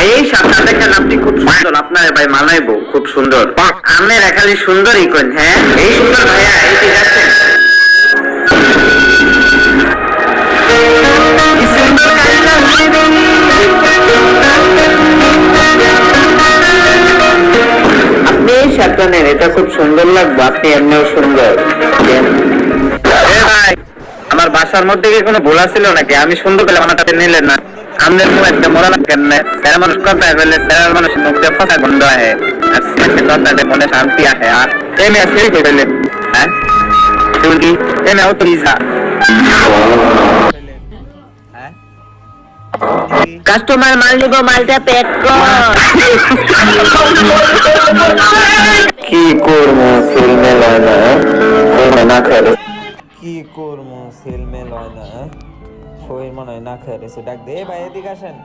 ভাই এই শার্টটা দেখেন, আপনি খুব সুন্দর, আপনার ভাই মানাইবো, খুব সুন্দর। আপনার খালি সুন্দরই কোন, হ্যাঁ এই সুন্দর ভাইয়া, এই ঠিক আছে। কি সুন্দর কাহিনী। আপনি এই শার্টটা নেন, এটা খুব সুন্দর লাগবে, আপনি এমনিও সুন্দর। এ ভাই, আমার বাসার মধ্যে কি কোনো ভুল ছিল নাকি? আমি সুন্দর পেলে আমার কাছে নিলেন না। আমাদের মুখ একটা মোড়া লাগেন না, সেরা মানুষ কথা বলে, সেরা মানুষ মুখ দিয়ে কথা বন্ধ হয়, আর সে কথাতে মনে শান্তি আসে। আর এমনি সেই করলে হ্যাঁ তুমি এমনি তো ইসা কাস্টমার মাল নিব, মালটা প্যাক কর। কি করবো, সেল মেল হয় না, না খেলে কি করবো, সেল মেল হয় না, শরীর মনে হয় না খেয়ে ডাক দে ভাই, এদিকে আসেন।